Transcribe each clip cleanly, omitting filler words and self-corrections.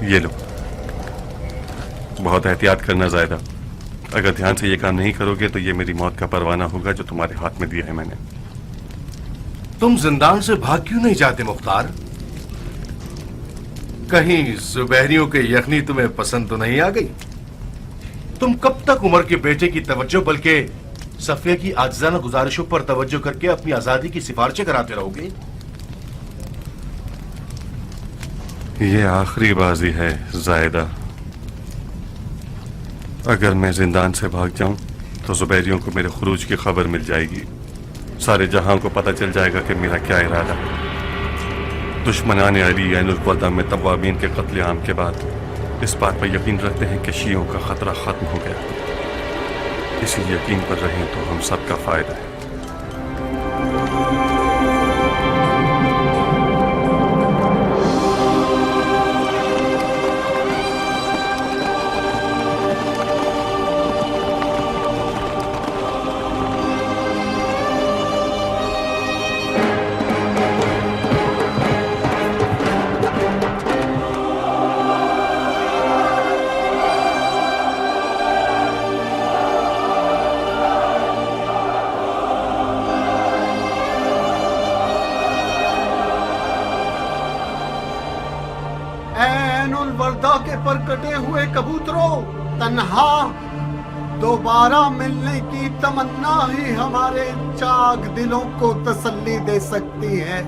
یہ لو، بہت احتیاط کرنا زائدہ، اگر دھیان سے یہ کام نہیں کرو گے تو یہ میری موت کا پروانہ ہوگا جو تمہارے ہاتھ میں دیا ہے میں نے۔ تم زندان سے بھاگ کیوں نہیں جاتے مختار؟ کہیں زبیریوں کے یخنی تمہیں پسند تو نہیں آ گئی؟ تم کب تک عمر کے بیٹے کی توجہ بلکہ صفیہ کی عاجزانہ گزارشوں پر توجہ کر کے اپنی آزادی کی سفارشیں کراتے رہو گے؟ یہ آخری بازی ہے زائدہ، اگر میں زندان سے بھاگ جاؤں تو زبیریوں کو میرے خروج کی خبر مل جائے گی، سارے جہاں کو پتہ چل جائے گا کہ میرا کیا ارادہ ہے۔ دشمنان علی عین الوداع میں توابین کے قتل عام کے بعد اس بات پر یقین رکھتے ہیں کہ شیعوں کا خطرہ ختم ہو گیا، اسی یقین پر رہیں تو ہم سب کا فائدہ ہے۔ کے پر کٹے ہوئے کبوتروں، تنہا دوبارہ ملنے کی تمنا ہی ہمارے چاک دلوں کو تسلی دے سکتی ہے۔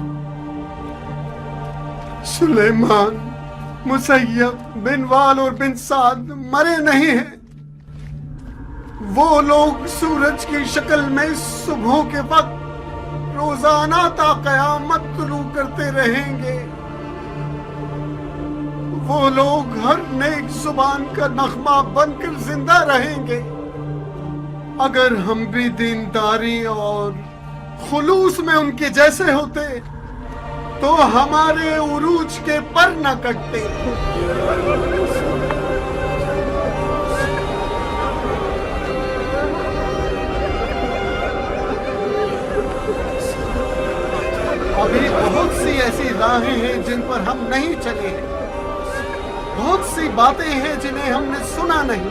سلیمان، مسیب، بن وال اور بن سعد مرے نہیں ہیں، وہ لوگ سورج کی شکل میں صبحوں کے وقت روزانہ تا قیامت طلوع کرتے رہیں گے، وہ لوگ ہر نیک زبان کا نغمہ بن کر زندہ رہیں گے۔ اگر ہم بھی دینداری اور خلوص میں ان کے جیسے ہوتے تو ہمارے عروج کے پر نہ کٹتے۔ ابھی بہت سی ایسی راہیں ہیں جن پر ہم نہیں چلے ہیں، بہت سی باتیں ہیں جنہیں ہم نے سنا نہیں،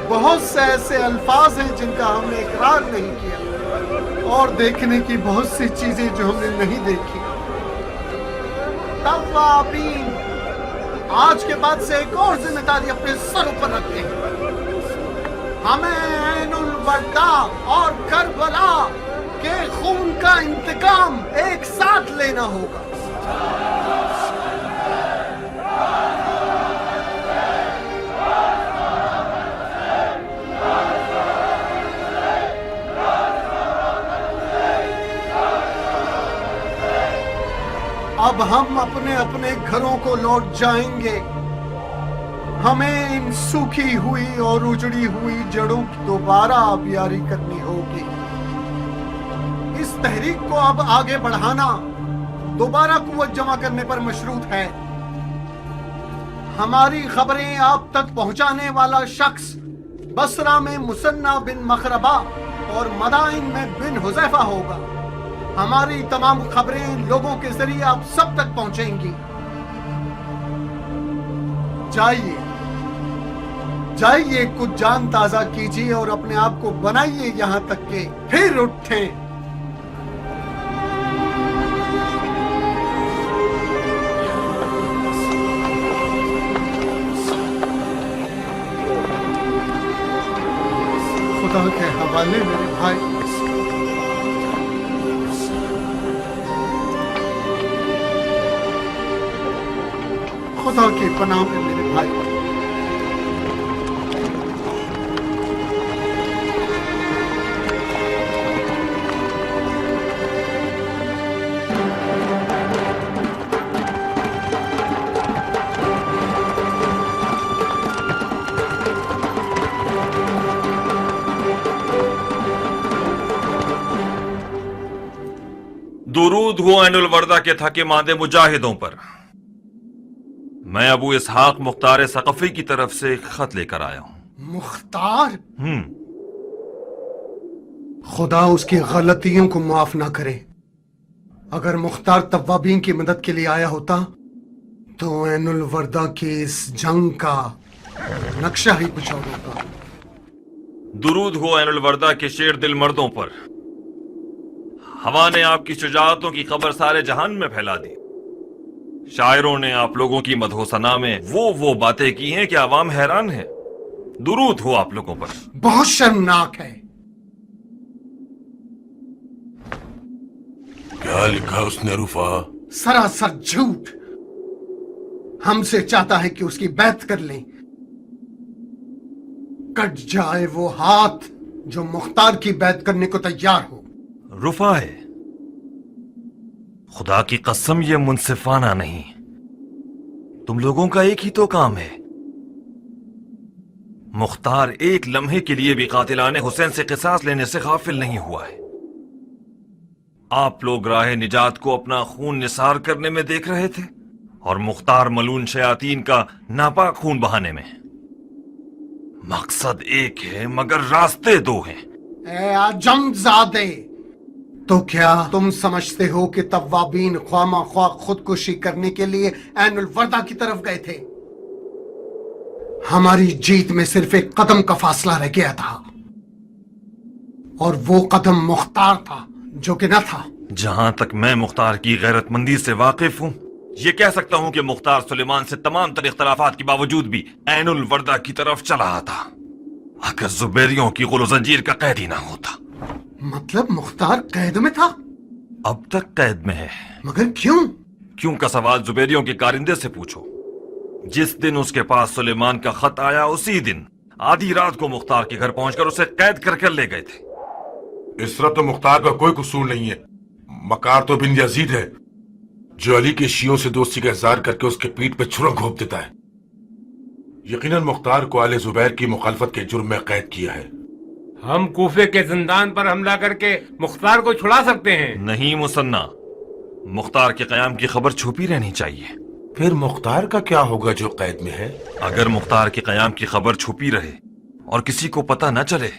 بہت سے ایسے الفاظ ہیں جن کا ہم نے اقرار نہیں کیا، اور دیکھنے کی بہت سی چیزیں جو ہم نے نہیں دیکھی۔ توابین آج کے بعد سے ایک اور ذمہ داری اپنے سروں پر رکھتے ہیں، ہمیں عین الوداع اور کربلا کے خون کا انتقام ایک ساتھ لینا ہوگا۔ اب ہم اپنے اپنے گھروں کو لوٹ جائیں گے، ہمیں ان سوکھی ہوئی اور اجڑی ہوئی جڑوں کی دوبارہ آبیاری کرنی ہوگی۔ اس تحریک کو اب آگے بڑھانا دوبارہ قوت جمع کرنے پر مشروط ہے۔ ہماری خبریں آپ تک پہنچانے والا شخص بصرہ میں مثنی بن مخربہ اور مدائن میں بن حذیفہ ہوگا۔ ہماری تمام خبریں لوگوں کے ذریعے آپ سب تک پہنچیں گی۔ جائیے کچھ جان تازہ کیجیے اور اپنے آپ کو بنائیے یہاں تک کہ پھر اٹھیں۔ خدا کے حوالے میرے بھائی، خدا کی پناہ میں میرے بھائی۔ درود ہو عین الوردہ کے تھکے ماندے مجاہدوں پر۔ میں ابو اسحاق مختار ثقفی کی طرف سے ایک خط لے کر آیا ہوں۔ مختار؟ خدا اس کی غلطیوں کو معاف نہ کرے۔ اگر مختار توابین کی مدد کے لیے آیا ہوتا तो ऐन उल वर्दा की इस जंग का नक्शा ही कुछ और होगा। दुरूद हो ऐनुल वर्दा के शेर दिल मर्दों पर। हवा ने आपकी शुजाअतों की खबर सारे जहान में फैला दी। शायरों ने आप लोगों की मदहोसना में वो बातें की हैं कि आवाम हैरान है। दुरूद हो आप लोगों पर। बहुत शर्मनाक है। क्या लिखा उसने रुफा? सरासर झूठ। हमसे चाहता है कि उसकी बैत कर लें, कट जाए वो हाथ जो मुख्तार की बैत करने को तैयार हो। रुफा है, खुदा की कसम ये मुनसिफाना नहीं। तुम लोगों का एक ही तो काम है। मुख्तार एक लम्हे के लिए भी कातिलाने हुसैन से किसास लेने से गाफिल नहीं हुआ है। आप लोग राह निजात को अपना खून निसार करने में देख रहे थे और मुख्तार मलून शयातीन का नापाक खून बहाने में। मकसद एक है मगर रास्ते दो हैं। ए आजमजादे, तो क्या तुम समझते हो कि तव्वाबीन ख्वामा ख्वा खुदकुशी करने के लिए ऐनुल वर्दा की तरफ गए थे? हमारी जीत में सिर्फ एक कदम का फासला रह गया था, और वो कदम मुख्तार था जो कि न था। जहां तक मैं मुख्तार की गैरतमंदी से वाकिफ हूं, ये कह सकता हूं कि मुख्तार सुलेमान से तमाम तर इख्तलाफात के बावजूद भी ऐनुल वर्दा की तरफ चला था। अगर जुबैरियों की गुल जंजीर का कैद ही ना होता। मतलब मुख्तार कैद में था? अब तक कैद में है। मगर क्यों? क्यों का सवाल जुबैरियों के कारिंदे से पूछो। जिस दिन उसके पास सुलेमान का खत आया, उसी दिन आधी रात को मुख्तार के घर पहुंचकर उसे कैद करके ले गए थे। इस तरह तो मुख्तार का कोई कसूर नहीं है। मकार तो बिन यजीद है जो अली के शियों से दोस्ती का इज़हार करके उसके पीठ पे छुरा घोंप देता है। यकीनन मुख्तार को आले जुबैर की मुखालफत के जुर्म में कैद किया है। हम कूफे के जिंदान पर हमला करके मुख्तार को छुड़ा सकते हैं। नहीं मुसन्ना, मुख्तार के कयाम की खबर छुपी रहनी चाहिए। फिर मुख्तार का क्या होगा जो कैद में है? अगर मुख्तार के कयाम की खबर छुपी रहे और किसी को पता न चले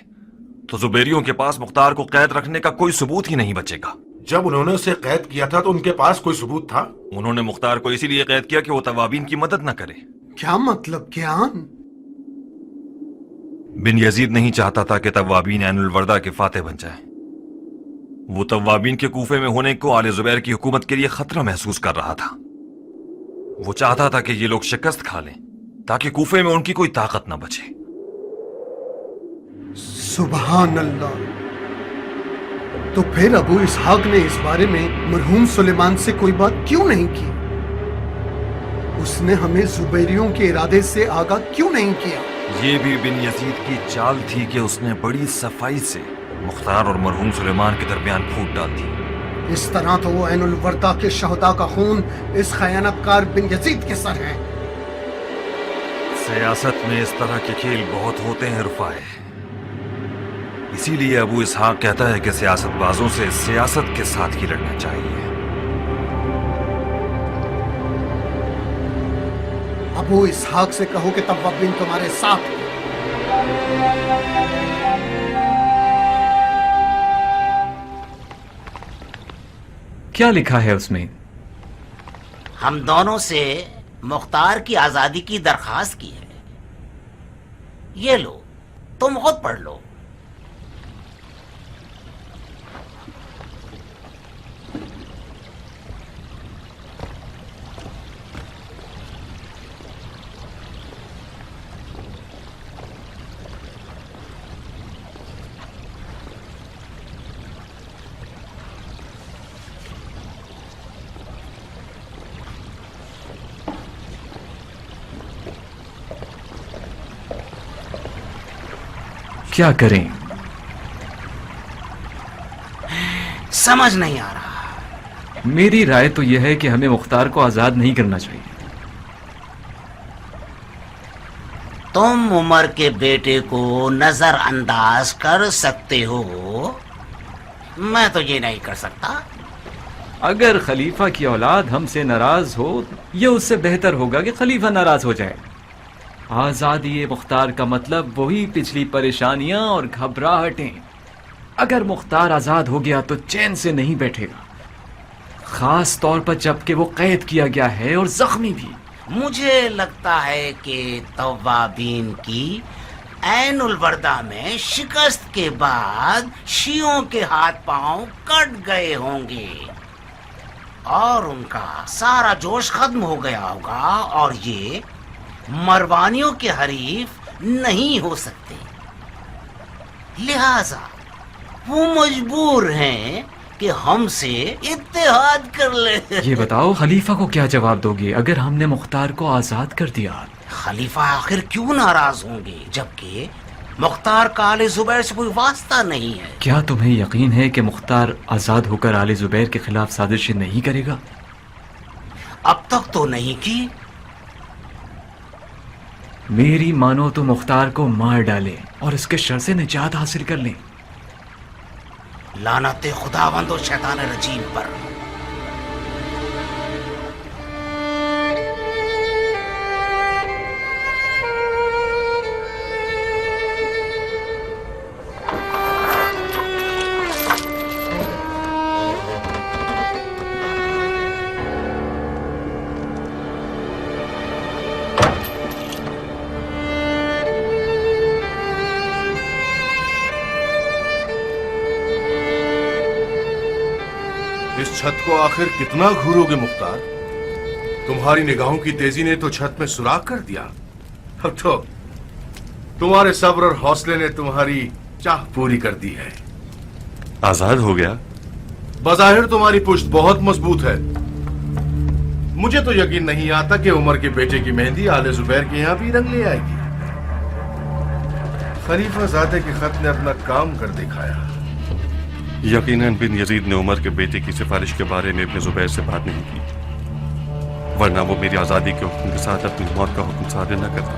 तो जुबैरियों के पास मुख्तार को कैद रखने का कोई सबूत ही नहीं बचेगा। जब उन्होंने उसे कैद किया था तो उनके पास कोई सबूत था? उन्होंने मुख्तार को इसीलिए कैद किया कि वो तवाबीन की मदद न करे। क्या मतलब कियान? बिन यजीद नहीं चाहता था कि तवाबीन ऐनुल वर्दा के फातेह बन जाए। वो तवाबीन के कूफे में होने को आले जुबैर की हुकूमत के लिए खतरा महसूस कर रहा था। वो चाहता था कि ये लोग शिकस्त खा लें ताकि कूफे में उनकी कोई ताकत न बचे। सुभान अल्लाह। तो फिर अबू इसहाक ने इस बारे में मरहूम सुलेमान से कोई बात क्यों नहीं की? उसने हमें जुबैरियों के इरादे से आगाह क्यों नहीं किया? ये भी बिन यजीद की चाल थी कि उसने बड़ी सफाई से मुख्तार और मरहूम सुलेमान के दरमियान फूट डाल दी। इस तरह तो वो ऐनुल वर्दा के शहदा का खून इस खयानतकार बिन यजीद के सर है। सियासत में इस तरह के खेल बहुत होते हैं रुफा है। इसीलिए अबू इसहाक कहता है कि सियासतबाजों से सियासत के साथ ही लड़ना चाहिए। अबू इसहाक से कहो कि तवाबीन तुम्हारे साथ है। क्या लिखा है उसमें? हम दोनों से मुख्तार की आजादी की दरखास्त की है। ये लो, तुम खुद पढ़ लो। क्या करें? समझ नहीं आ रहा। मेरी राय तो यह है कि हमें मुख्तार को आजाद नहीं करना चाहिए। तुम उमर के बेटे को नजरअंदाज कर सकते हो, मैं तो ये नहीं कर सकता। अगर खलीफा की औलाद हमसे नाराज हो, यह उससे बेहतर होगा कि खलीफा नाराज हो जाए। आजादी मुख्तार का मतलब वही पिछली परेशानियां और घबराहटें। अगर मुख्तार आजाद हो गया तो चैन से नहीं बैठेगा, खास तौर पर जबकि वो कैद किया गया है और जख्मी भी। मुझे लगता है कि तवाबीन की ऐन उल-वर्दा में शिकस्त के बाद शियों के हाथ पांव कट गए होंगे और उनका सारा जोश खत्म हो गया होगा और ये मरवानियों के हरीफ नहीं हो सकते, लिहाजा वो मजबूर हैं कि हमसे इत्तेहाद कर ले। ये बताओ खलीफा को क्या जवाब दोगे अगर हमने मुख्तार को आजाद कर दिया? खलीफा आखिर क्यों नाराज होंगे जबकि मुख्तार का आले जुबैर से कोई वास्ता नहीं है। क्या तुम्हें यकीन है कि मुख्तार आजाद होकर आले जुबैर के खिलाफ साजिश नहीं करेगा? अब तक तो नहीं की। मेरी मानो तो मुख्तार को मार डाले और इसके शर से निजात हासिल कर लें। लानत खुदावंद और शैतान रजीम पर। इस छत को आखिर कितना घूरोगे मुख्तार? तुम्हारी निगाहों की तेजी ने तो छत में सुराख कर दिया। अब तो तुम्हारे सब्र और हौसले ने तुम्हारी चाह पूरी कर दी है। आजाद हो गया? बज़ाहिर तुम्हारी पुश्त बहुत मजबूत है। मुझे तो यकीन नहीं आता कि उमर के बेटे की मेहंदी आले जुबैर के यहाँ भी रंग ले आएगी। खलीफा ज़ादे के खत ने अपना काम कर दिखाया। यकीनन बिन यजीद ने उमर के बेटे की सिफारिश के बारे में इब्न जुबैर से बात नहीं की, वरना वो मेरी आजादी के हुक्म के साथ अपनी मौत का हुक्म सादे न करता।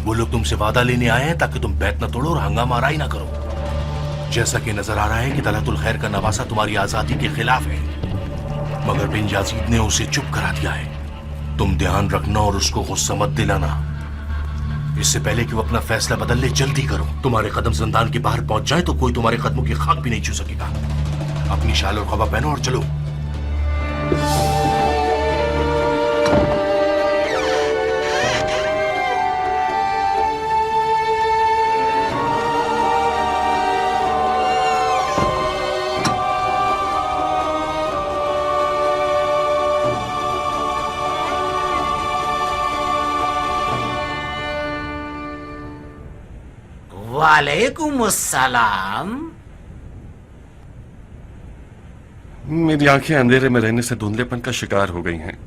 वो लोग तुमसे वादा लेने आए हैं ताकि तुम बैत न तोड़ो और हंगामा आराई न करो। जैसा कि नजर आ रहा है कि तलतुल खैर का नवासा तुम्हारी आजादी के खिलाफ है, मगर बिन यजीद ने उसे चुप करा दिया है। तुम ध्यान रखना और उसको गुस्सा मत दिलाना। इससे पहले कि वो अपना फैसला बदल ले जल्दी करो। तुम्हारे कदम जिंदान के बाहर पहुंच जाए तो कोई तुम्हारे कदमों की खाक भी नहीं छू सकेगा। अपनी शाल और खबा पहनो और चलो। वालेकुम अस्सलाम। मेरी आंखें अंधेरे में रहने से धुंधलेपन का शिकार हो गई हैं,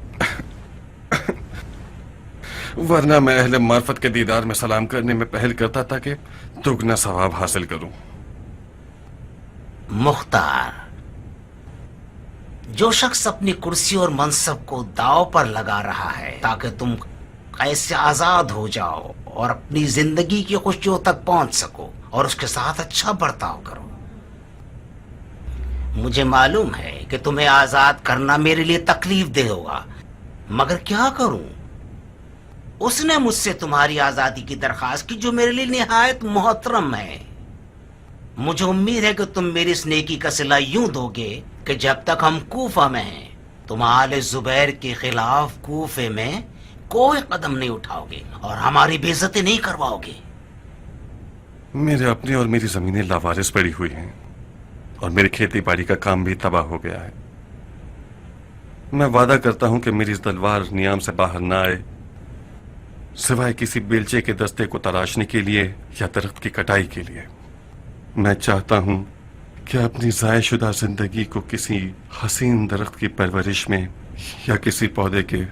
वरना मैं अहले मार्फत के दीदार में सलाम करने में पहल करता था कि दुगना सवाब हासिल करूं। मुख्तार, जो शख्स अपनी कुर्सी और मनसब को दांव पर लगा रहा है ताकि तुम कैसे आजाद हो जाओ और अपनी जिंदगी की खुशियों तक पहुंच सको और उसके साथ अच्छा बर्ताव करो। मुझे मालूम है कि तुम्हें आजाद करना मेरे लिए तकलीफ दे होगा, मगर क्या करूं? उसने मुझसे तुम्हारी आजादी की दरखास्त की जो मेरे लिए निहायत मोहतरम है। मुझे उम्मीद है कि तुम मेरी इस नेकी का सिला यूं दोगे कि जब तक हम कूफा में हैं तुम आले जुबैर के खिलाफ कूफे में कोई कदम नहीं उठाओगे और हमारी बेइज्जती नहीं करवाओगे। मेरे अपने और मेरी जमीनें लावारिस पड़ी हुई हैं और मेरी खेती बाड़ी का काम भी तबाह हो गया है। मैं वादा करता हूं कि मेरी इस तलवार नियाम से बाहर ना आए, सिवाय किसी बेलचे के दस्ते को तराशने के लिए या दरख्त की कटाई के लिए। मैं चाहता हूं कि अपनी ज़ाय शुदा जिंदगी को किसी हसीन दरख्त की परवरिश में या किसी पौधे के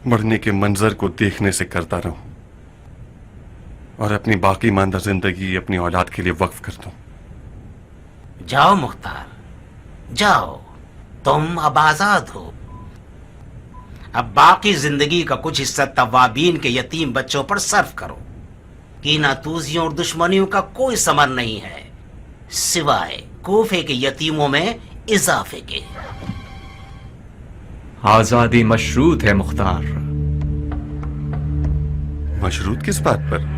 बढ़ने के मंजर को देखने से करता रहूं और अपनी बाकी मानदा जिंदगी अपनी औलाद के लिए वक्फ कर दूं। जाओ मुख्तार, जाओ, तुम अब आजाद हो। अब बाकी जिंदगी का कुछ हिस्सा तवाबीन के यतीम बच्चों पर सर्फ करो। कीना तूजियों और दुश्मनियों का कोई समर नहीं है सिवाय कूफे के यतीमों में इजाफे के। आजादी मशरूत है मुख्तार। मशरूत किस बात पर?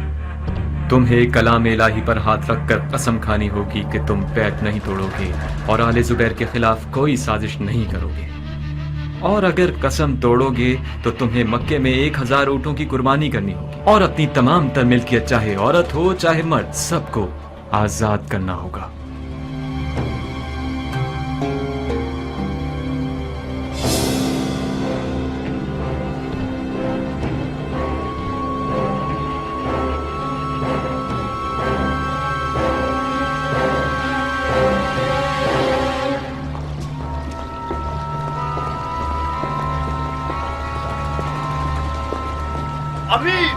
तुम्हें कलाम इलाही पर हाथ रखकर कसम खानी होगी कि तुम बैत नहीं तोड़ोगे और आले जुबैर के खिलाफ कोई साजिश नहीं करोगे। और अगर कसम तोड़ोगे तो तुम्हें मक्के में 1000 ऊँटों की कुर्बानी करनी होगी और अपनी तमाम तर मिल्कियत, चाहे औरत हो चाहे मर्द, सबको आजाद करना होगा। अमीर,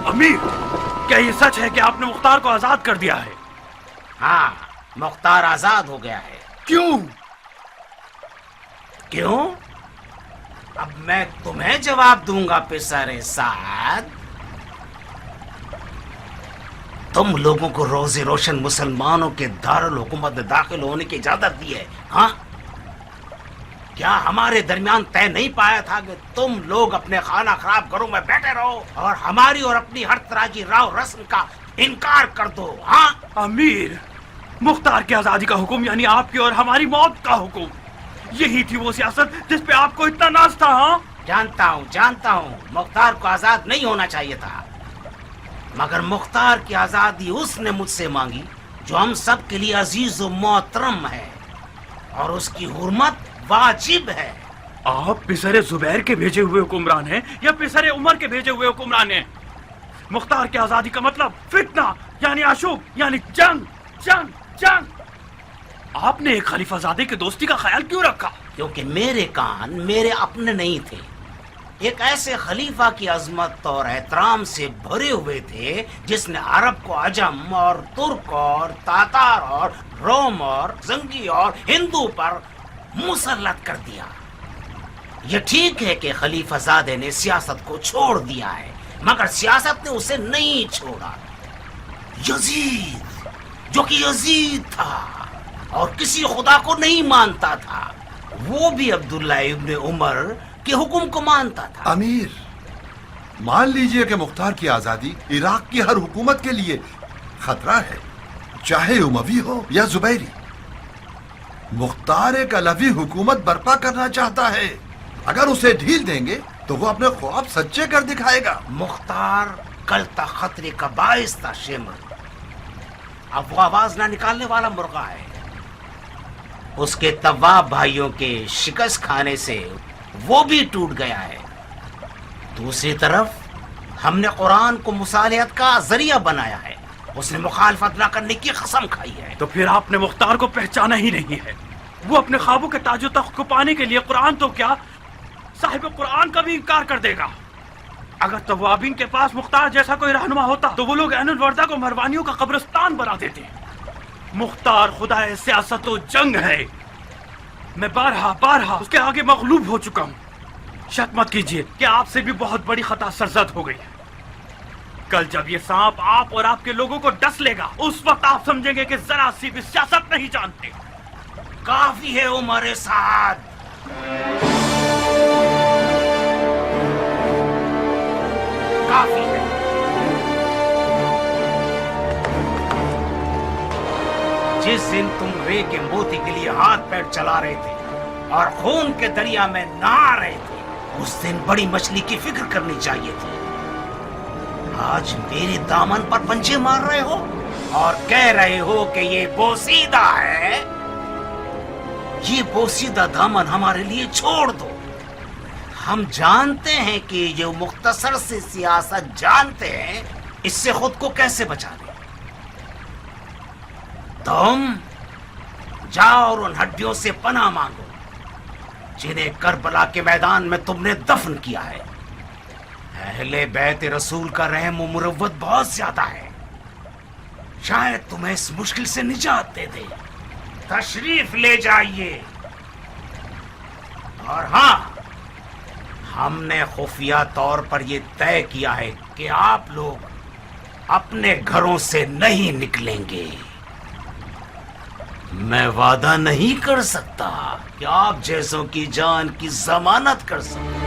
अमीर, क्या ये सच है कि आपने मुख्तार को आजाद कर दिया है? हाँ, मुख्तार आजाद हो गया है। क्यों? क्यों? अब मैं तुम्हें जवाब दूंगा पिसरे साद। तुम लोगों को रोजे रोशन मुसलमानों के दारुल हुकूमत में दाखिल होने की इजाजत दी है, हाँ? क्या हमारे दरमियान तय नहीं पाया था कि तुम लोग अपने खाना खराब घरों में बैठे रहो और हमारी और अपनी हर तरह की राव रस्म का इनकार कर दो, हाँ? अमीर, मुख्तार की आजादी का हुक्म यानी आपकी और हमारी मौत का हुक्म, यही थी वो सियासत जिस पे आपको इतना नाज था, हाँ? जानता हूँ मुख्तार को आजाद नहीं होना चाहिए था, मगर मुख्तार की आजादी उसने मुझसे मांगी जो हम सब के लिए अजीज और मोहतरम है, और उसकी हुर्मत वाजिब है। आप पिसरे जुबैर के भेजे हुए हुक्मरान हैं या पिसरे उमर के भेजे हुए हुक्मरान हैं? मुख्तार की आजादी का मतलब फितना यानी आशूब यानी जंग जंग जंग। आपने एक खलीफाजादे की दोस्ती का ख्याल क्यों रखा? क्योंकि मेरे कान मेरे अपने नहीं थे, एक ऐसे खलीफा की अजमत और एहतराम से भरे हुए थे जिसने अरब को अजम और तुर्क और तातार और रोम और जंगी और हिंदू पर मुसल्लत कर दिया। ये ठीक है कि खलीफाजादे ने सियासत को छोड़ दिया है, मगर सियासत ने उसे नहीं छोड़ा। यजीद, जो कि यजीद था और किसी खुदा को नहीं मानता था, वो भी अब्दुल्ला इब्न उमर के हुक्म को मानता था। अमीर, मान लीजिए कि मुख्तार की आजादी इराक की हर हुकूमत के लिए खतरा है, चाहे उमवी हो या जुबैरी। मुख्तार एक अलवी हुकूमत बर्पा करना चाहता है, अगर उसे ढील देंगे तो वो अपने ख्वाब सच्चे कर दिखाएगा। मुख्तार कल तक खतरे का बाइस था शेमर, अब वो आवाज ना निकालने वाला मुर्गा है। उसके तवाब भाइयों के शिकस्त खाने से वो भी टूट गया है। दूसरी तरफ हमने कुरान को मुसालिहत का जरिया बनाया है, उसने मुखालफत न करने की कसम खाई है। तो फिर आपने मुख्तार को पहचाना ही नहीं है। वो अपने ख्वाबों के ताजो तख्त को पाने के लिए कुरान तो क्या, साहिब कुरान का भी इनकार कर देगा। अगर तवाबीन के पास मुख्तार जैसा कोई रहनुमा होता तो वो लोग ऐनुल वर्दा को मरवानियों का कब्रिस्तान बना देते। मुख्तार खुदा सियासत और जंग है। मैं बारहा उसके आगे मगलूब हो चुका हूँ। शक मत कीजिए कि आपसे भी बहुत बड़ी खता सरजद हो गई है। कल जब ये सांप आप और आपके लोगों को डस लेगा, उस वक्त आप समझेंगे कि जरा सी भी सियासत नहीं जानते। काफी है उमर साद, काफी है। जिस दिन तुम रे के मोती के लिए हाथ पैर चला रहे थे और खून के दरिया में नहा रहे थे, उस दिन बड़ी मछली की फिक्र करनी चाहिए थी। आज मेरे दामन पर पंजे मार रहे हो और कह रहे हो कि ये बोसीदा है। ये बोसीदा दामन हमारे लिए छोड़ दो। हम जानते हैं कि ये मुख्तसर से सियासत जानते हैं, इससे खुद को कैसे बचा लें। तुम जाओ और उन हड्डियों से पनाह मांगो जिन्हें करबला के मैदान में तुमने दफन किया है। अहले बैत रसूल का रहम और मुरव्वत बहुत ज्यादा है, शायद तुम्हें इस मुश्किल से निजात दे दे। तशरीफ ले जाइए। और हाँ, हमने खुफिया तौर पर यह तय किया है कि आप लोग अपने घरों से नहीं निकलेंगे। मैं वादा नहीं कर सकता कि आप जैसों की जान की जमानत कर सकूं।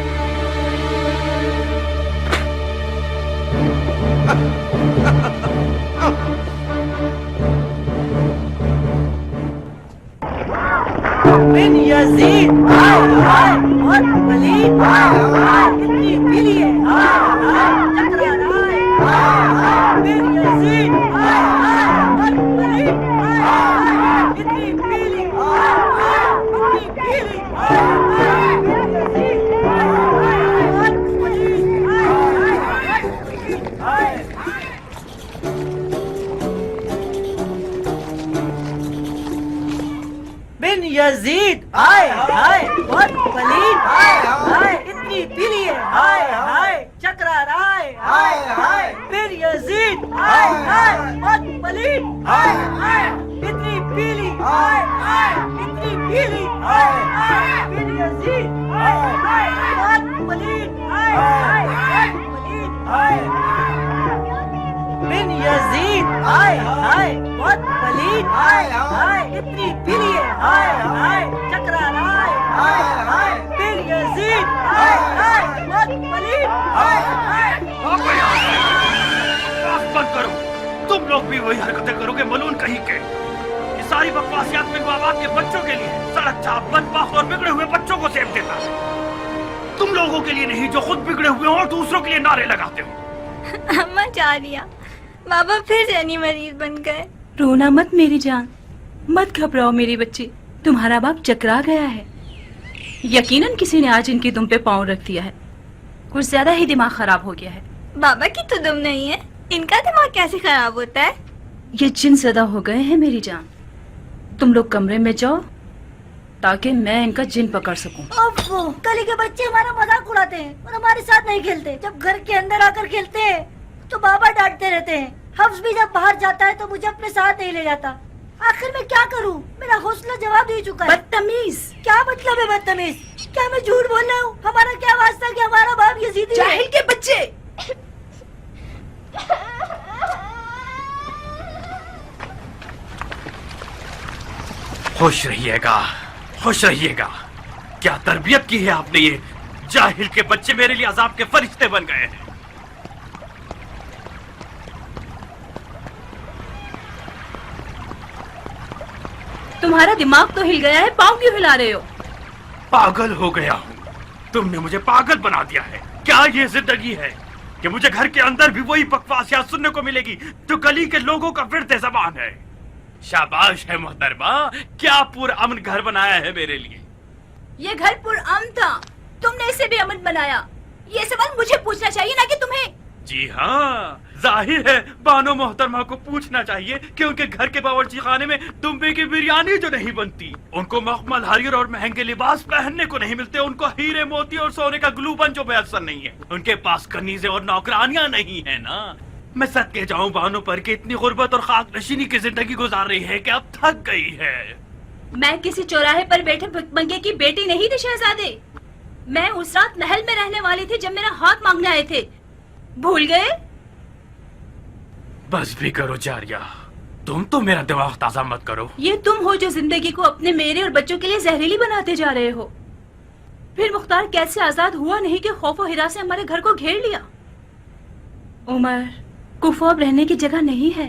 यजीद हाय हाय बहुत वलीद हाय हाय इतनी पीली है हाय हाय चकरा रहा है हाय हाय बिन यजीद हाय हाय बहुत वलीद हाय हाय इतनी पीली हाय हाय इतनी पीली हाय हाय बिन यजीद हाय हाय बहुत वलीद हाय हाय बिन यजीद हाय हाय बहुत वलीद हाय हाय इतनी पीली है हाय हाय चकरा रहा है हाय हाय बिन यजीद हाय हाय बहुत वलीद हाय हाय इतनी पीली हाय हाय इतनी पीली हाय हाय बिन यजीद हाय हाय बहुत वलीद हाय हाय वलीद हाय बिन यजीद हाय हाय बहुत वलीद हाय हाय इतनी पीली है हाय हाय चकरा रहा है हाय हाय बिन यजीद हाय हाय बहुत वलीद हाय हाय बंद करो। तुम लोग भी वही हरकतें करोगे मलून कहीं के। ये सारी बकवासियात में बाबा के बच्चों के लिए सड़क चाप बदमाश और बिगड़े हुए बच्चों को सेव देता है। तुम लोगों के लिए नहीं जो खुद बिगड़े हुए हो और दूसरों के लिए नारे लगाते हो। अम्मा जानिया बाबा फिर जैनी मरीज बन गए। रोना मत मेरी जान, मत घबराओ मेरी बच्ची, तुम्हारा बाप चकरा गया है। यकीनन किसी ने आज इनकी दुम पे पाँव रख दिया है, कुछ ज्यादा ही दिमाग खराब हो गया है। बाबा की तो दुम नहीं है, इनका दिमाग कैसे खराब होता है? ये जिन ज़्यादा हो गए हैं मेरी जान। तुम लोग कमरे में जाओ ताकि मैं इनका जिन पकड़ सकूं। ओफो, कल के बच्चे हमारा मजाक उड़ाते हैं और हमारे साथ नहीं खेलते। जब घर के अंदर आकर खेलते हैं तो बाबा डांटते रहते हैं। हफ्स भी जब बाहर जाता है तो मुझे अपने साथ नहीं ले जाता। आखिर मैं क्या करूं? मेरा हौसला जवाब दे चुका है। बदतमीज! क्या मतलब है बदतमीज? क्या मैं झूठ बोल रहा हूँ? हमारा क्या वास्ता कि हमारा बाप यजीदी है? जाहिल के बच्चे! खुश रहिएगा, खुश रहिएगा। क्या तरबियत की है आपने ये। जाहिल के बच्चे मेरे लिए अजाब के फरिश्ते बन गए हैं। तुम्हारा दिमाग तो हिल गया है, पाँव क्यों हिला रहे हो? पागल हो गया हूँ। तुमने मुझे पागल बना दिया है। क्या ये जिंदगी है कि मुझे घर के अंदर भी वही बकवासियात सुनने को मिलेगी तो गली के लोगों का विर्द ज़बान है। शाबाश है मोहतरमा, क्या पुरअमन घर बनाया है मेरे लिए। ये घर पुरअमन था, तुमने इसे भी अमन बनाया। ये सवाल मुझे पूछना चाहिए ना कि तुम्हें। जी हाँ, जाहिर है बानो मोहतरमा को पूछना चाहिए कि उनके घर के बावर्ची खाने में दुम्बे की बिरयानी जो नहीं बनती, उनको मखमल हरीर और महंगे लिबास पहनने को नहीं मिलते, उनको हीरे मोती और सोने का ग्लूबन जो मैसर नहीं है, उनके पास कनीजे और नौकरानियां नहीं है ना। मैं सदके जाऊं बानो पर कि इतनी गुर्बत और खाक नशीनी की जिंदगी गुजार रही है कि अब थक गई है। मैं किसी चौराहे पर बैठे भिखमंगे की बेटी नहीं थी शहजादे। मैं उस रात महल में रहने वाली थी जब मेरा हाथ मांगने आए थे, भूल गए? बस भी करो जारिया, तुम तो मेरा दिमाग ताजा मत करो। ये तुम हो जो जिंदगी को अपने, मेरे और बच्चों के लिए जहरीली बनाते जा रहे हो। फिर मुख्तार कैद से आजाद हुआ नहीं कि खौफ और हिरा से हमारे घर को घेर लिया। उमर, कुफो अब रहने की जगह नहीं है।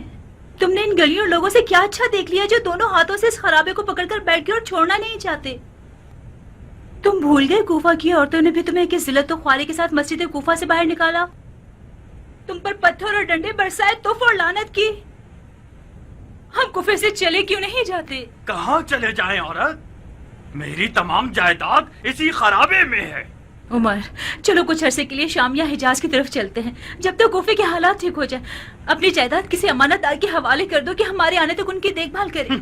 तुमने इन गलियों लोगों से क्या अच्छा देख लिया जो दोनों हाथों से इस खराबे को पकड़कर बैठ गए और छोड़ना नहीं चाहते। तुम भूल गए कूफा की औरतों ने भी तुम्हें किस जिल्लत और ख्वारी के साथ मस्जिद कूफा से बाहर निकाला, तुम पर पत्थर और डंडे बरसाए, तोहफे और लानत की। हम कुफे से चले क्यों नहीं जाते? कहाँ चले जाएं औरत? मेरी तमाम जायदाद इसी खराबे में है। उमर, चलो कुछ अरसे के लिए शाम या हिजाज की तरफ चलते हैं, जब तक कुफे के हालात ठीक हो जाए। अपनी जायदाद किसी अमानतदार के हवाले कर दो कि हमारे आने तक उनकी देखभाल करे।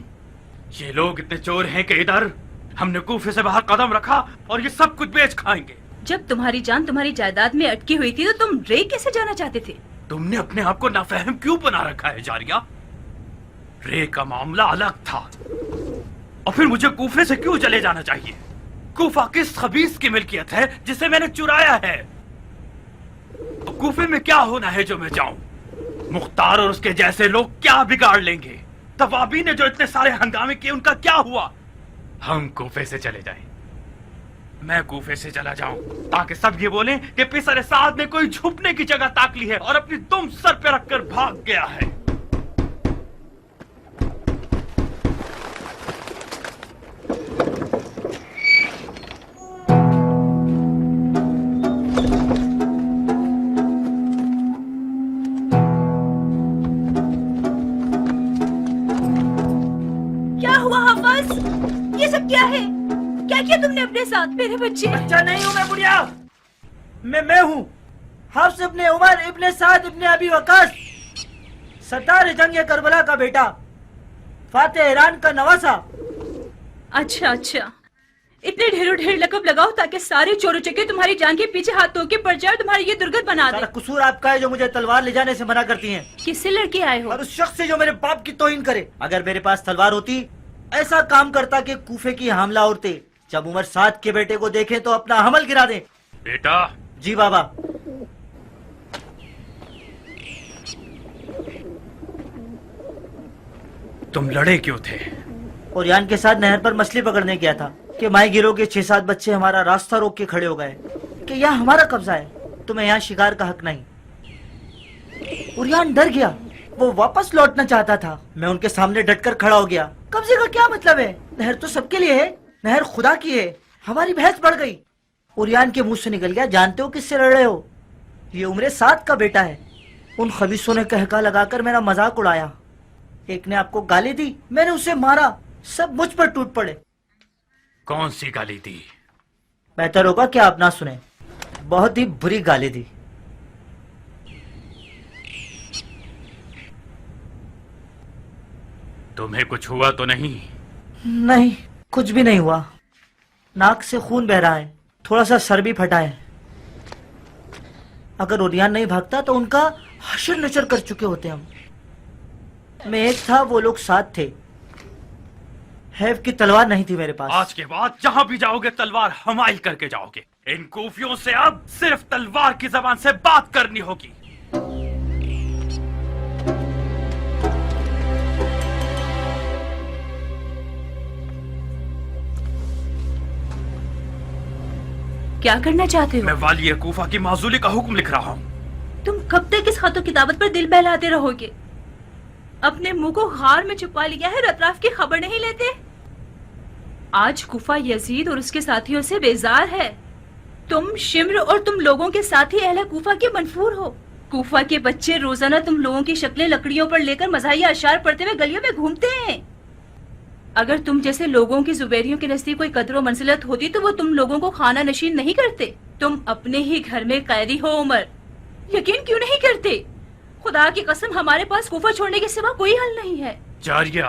ये लोग इतने चोर हैं कि इधर हमने कूफे से बाहर कदम रखा और ये सब कुछ बेच खाएंगे। जब तुम्हारी जान तुम्हारी जायदाद में अटकी हुई थी तो तुम रे कैसे जाना चाहते थे? तुमने अपने आप को नाफहम क्यों बना रखा है जारिया? रे का मामला अलग था, और फिर मुझे कूफे से क्यों चले जाना चाहिए? कूफा किस खबीस की मिल्कियत है जिसे मैंने चुराया है? तो कूफे में क्या होना है जो मैं जाऊं? मुख्तार और उसके जैसे लोग क्या बिगाड़ लेंगे? तवाबी ने जो इतने सारे हंगामे किए उनका क्या हुआ? हम कूफे से चले जाएं। मैं कूफे से चला जाऊं ताकि सब ये बोलें कि पिसर साद ने कोई छुपने की जगह ताक ली है और अपनी दुम सर पे रखकर भाग गया है। है? क्या किया तुमने अपने साथ? मेरे बच्चे। बच्चा नहीं हूँ मैं बुढ़िया, मैं हूँ हफ्स इब्ने उमर इब्ने साद इब्ने अबी वकास, सरदार जंग करबला का बेटा, फातेह ईरान का नवासा। अच्छा अच्छा, इतने ढेरों ढेर लकब लगाओ ताकि सारे चोरों चक्के तुम्हारी जान के पीछे हाथ धो के पड़ जाए और तुम्हारी ये दुर्गत बना दे। कसूर आपका है जो मुझे तलवार ले जाने से मना करती हैं। किससे लड़के आए हो? और उस शख्स से जो मेरे बाप की तौहीन करे। अगर मेरे पास तलवार होती ऐसा काम करता कि कूफे की हामला औरतें जब उमर साद के बेटे को देखें तो अपना हमल गिरा दें। बेटा। जी बाबा। तुम लड़े क्यों थे? ओरियान के साथ नहर पर मछली पकड़ने गया था कि माई गिरोह के 6-7 बच्चे हमारा रास्ता रोक के खड़े हो गए कि यहाँ हमारा कब्जा है, तुम्हें यहाँ शिकार का हक नहीं। ओरियान डर गया, वो वापस लौटना चाहता था। मैं उनके सामने डटकर खड़ा हो गया। कब्जे का क्या मतलब है? नहर तो सबके लिए है, नहर खुदा की है। हमारी बहस बढ़ गई। ओरियान के मुंह से निकल गया, जानते हो किससे लड़ रहे हो? ये उम्र साद का बेटा है। उन खबीसों ने कहका लगाकर मेरा मजाक उड़ाया। एक ने आपको गाली दी, मैंने उसे मारा, सब मुझ पर टूट पड़े। कौन सी गाली दी? बेहतर होगा कि आप ना सुने। बहुत ही बुरी गाली दी। तुम्हें कुछ हुआ तो नहीं? नहीं, कुछ भी नहीं हुआ। नाक से खून बह रहा है, थोड़ा सा सर भी फटा है। अगर ओरियान नहीं भागता तो उनका हशर नशर कर चुके होते हम। मैं एक था, वो लोग साथ थे। हैव की तलवार नहीं थी मेरे पास। आज के बाद जहां भी जाओगे तलवार हमाइल करके जाओगे। इन कूफियों से अब सिर्फ तलवार की जबान से बात करनी होगी। क्या करना चाहते हो? मैं वाली कूफा की माजूली का हुक्म लिख रहा हूँ। तुम कब तक इस खतो किताबत पर दिल बहलाते रहोगे? अपने मुंह को गार में छुपा लिया है, अतराफ की खबर नहीं लेते। आज कुफा यजीद और उसके साथियों से बेजार है। तुम शिम्र और तुम लोगों के साथी अहले कुफा के मनफूर हो। कुफा के बच्चे रोजाना तुम लोगों की शक्लें लकड़ियों पर लेकर मज़ाहिया अशार पढ़ते हुए गलियों में घूमते हैं। अगर तुम जैसे लोगों की जुबैरियों के नजदीक कोई कदर व मंजिलत होती तो वो तुम लोगों को खाना नशीन नहीं करते। तुम अपने ही घर में कैदी हो उमर, यकीन क्यों नहीं करते? खुदा की कसम, हमारे पास कुफा छोड़ने के सिवा कोई हल नहीं है। जारिया,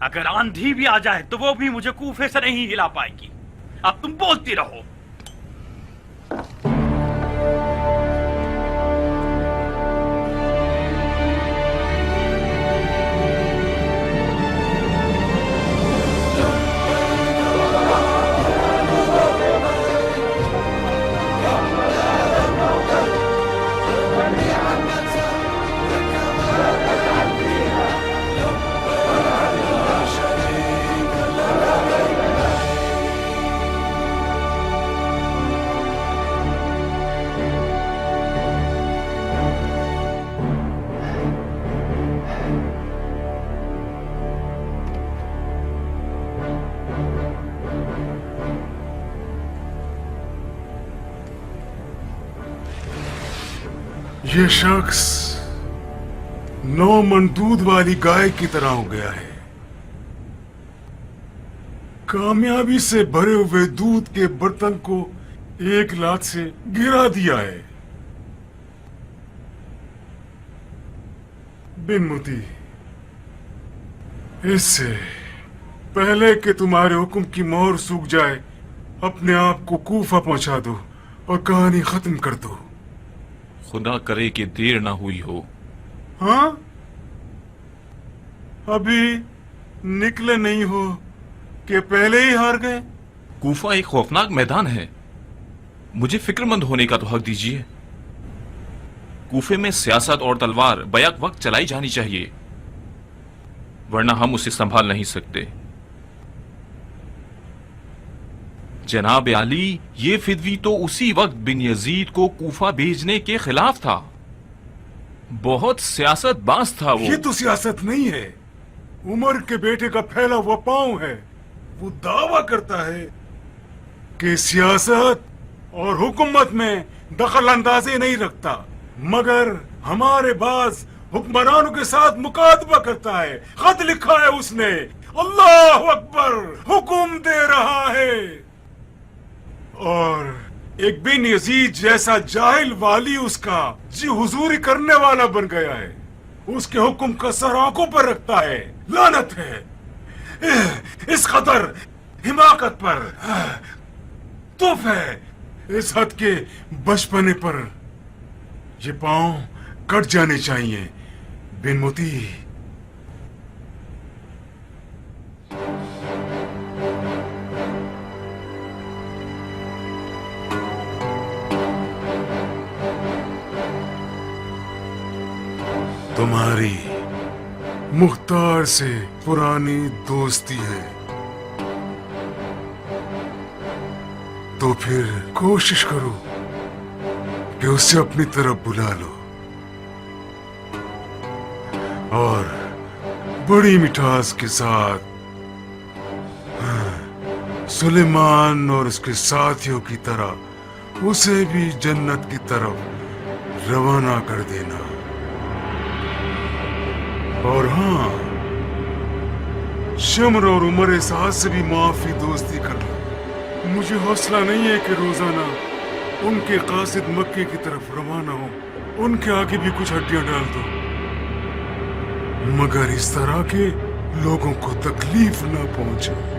अगर आंधी भी आ जाए तो वो भी मुझे कूफे से नहीं हिला पाएगी। अब तुम बोलती रहो। ये शख्स 9 मन दूध वाली गाय की तरह हो गया है। कामयाबी से भरे हुए दूध के बर्तन को एक लात से गिरा दिया है। बिनमुती, इससे पहले कि तुम्हारे हुक्म की मोहर सूख जाए, अपने आप को कूफा पहुंचा दो और कहानी खत्म कर दो। खुदा करे कि देर ना हुई हो। हाँ, अभी निकले नहीं हो कि पहले ही हार गए। कूफा एक खौफनाक मैदान है, मुझे फिक्रमंद होने का तो हक दीजिए। कूफे में सियासत और तलवार बैक वक्त चलाई जानी चाहिए, वरना हम उसे संभाल नहीं सकते। जनाब अली, ये फिदवी तो उसी वक्त बिन यजीद को कूफा भेजने के खिलाफ था। बहुत सियासत बाज था वो। ये तो सियासत नहीं है, उमर के बेटे का फैला हुआ पांव है। वो दावा करता है कि सियासत और हुकूमत में दखल अंदाजी नहीं रखता, मगर हमारे पास हुक्मरानों के साथ मुकादबा करता है। खत लिखा है उसने, अल्लाह अकबर हुक्म दे रहा है। और एक बिन यजीद जैसा जाहिल वाली उसका जी हुजूरी करने वाला बन गया है, उसके हुक्म का सर आंखों पर रखता है। लानत है इस कदर हिमाकत पर, तोफ है इस हद के बचपने पर। ये पांव कट जाने चाहिए बिन मोती। तुम्हारी मुख्तार से पुरानी दोस्ती है तो फिर कोशिश करो कि उसे अपनी तरफ बुला लो और बड़ी मिठास के साथ सुलेमान और उसके साथियों की तरह उसे भी जन्नत की तरफ रवाना कर देना। और हाँ, शम्र और उमर साथ से भी माफी दोस्ती कर लो। मुझे हौसला नहीं है कि रोजाना उनके कासिद मक्के की तरफ रवाना हो, उनके आगे भी कुछ हड्डियां डाल दो, मगर इस तरह के लोगों को तकलीफ ना पहुंचे।